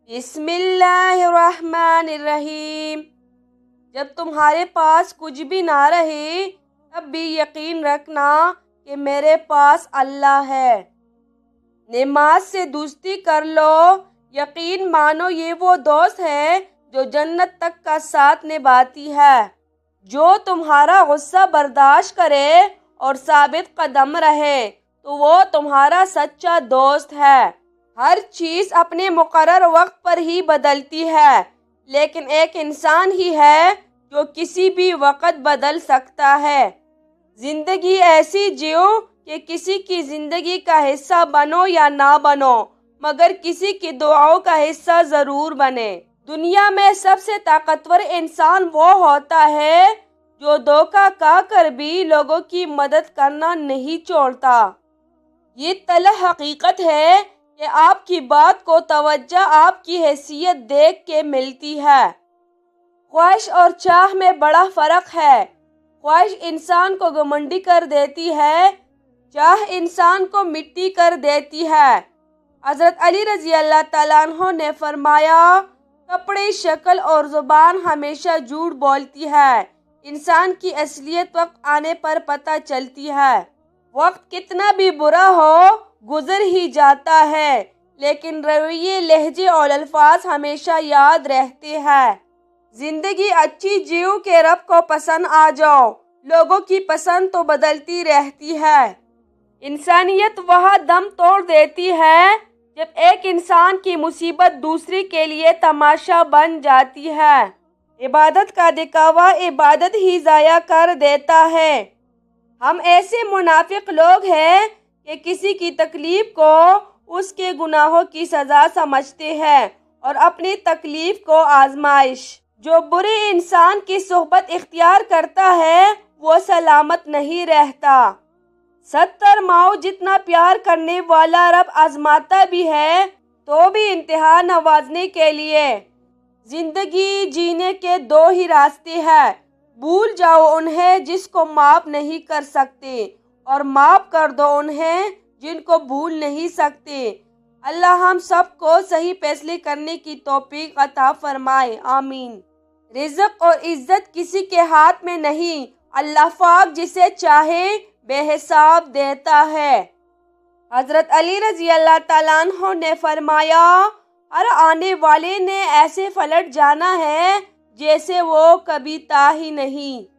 بسم اللہ الرحمن الرحیم۔ جب تمہارے پاس کچھ بھی نہ رہے تب بھی یقین رکھنا کہ میرے پاس اللہ ہے۔ نماز سے دوستی کر لو، یقین مانو یہ وہ دوست ہے جو جنت تک کا ساتھ نبھاتی ہے۔ جو تمہارا غصہ برداشت کرے اور ثابت قدم رہے تو وہ تمہارا سچا دوست ہے۔ ہر چیز اپنے مقرر وقت پر ہی بدلتی ہے، لیکن ایک انسان ہی ہے جو کسی بھی وقت بدل سکتا ہے۔ زندگی ایسی جیو کہ کسی کی زندگی کا حصہ بنو یا نہ بنو، مگر کسی کی دعاؤں کا حصہ ضرور بنے۔ دنیا میں سب سے طاقتور انسان وہ ہوتا ہے جو دھوکہ کھا کر بھی لوگوں کی مدد کرنا نہیں چھوڑتا۔ یہ تلخ حقیقت ہے کہ آپ کی بات کو توجہ آپ کی حیثیت دیکھ کے ملتی ہے۔ خواہش اور چاہ میں بڑا فرق ہے۔ خواہش انسان کو گھمنڈی کر دیتی ہے، چاہ انسان کو مٹی کر دیتی ہے۔ حضرت علی رضی اللہ تعالیٰ عنہ نے فرمایا، کپڑے، شکل اور زبان ہمیشہ جھوٹ بولتی ہے، انسان کی اصلیت وقت آنے پر پتہ چلتی ہے۔ وقت کتنا بھی برا ہو گزر ہی جاتا ہے، لیکن رویے، لہجے اور الفاظ ہمیشہ یاد رہتے ہیں۔ زندگی اچھی جیو کہ رب کو پسند آ جاؤ، لوگوں کی پسند تو بدلتی رہتی ہے۔ انسانیت وہاں دم توڑ دیتی ہے جب ایک انسان کی مصیبت دوسری کے لیے تماشا بن جاتی ہے۔ عبادت کا دکھاوا عبادت ہی ضائع کر دیتا ہے۔ ہم ایسے منافق لوگ ہیں کہ کسی کی تکلیف کو اس کے گناہوں کی سزا سمجھتے ہیں اور اپنی تکلیف کو آزمائش۔ جو برے انسان کی صحبت اختیار کرتا ہے وہ سلامت نہیں رہتا۔ 70 ماؤں جتنا پیار کرنے والا رب آزماتا بھی ہے تو بھی انتہا نوازنے کے لیے۔ زندگی جینے کے دو ہی راستے ہیں، بھول جاؤ انہیں جس کو معاف نہیں کر سکتے، اور معاف کر دو انہیں جن کو بھول نہیں سکتے۔ اللہ ہم سب کو صحیح فیصلے کرنے کی توفیق عطا فرمائے، آمین۔ رزق اور عزت کسی کے ہاتھ میں نہیں، اللہ پاک جسے چاہے بے حساب دیتا ہے۔ حضرت علی رضی اللہ تعالیٰ عنہ نے فرمایا، ہر آنے والے نے ایسے پلٹ جانا ہے جیسے وہ کبھی تھا ہی نہیں۔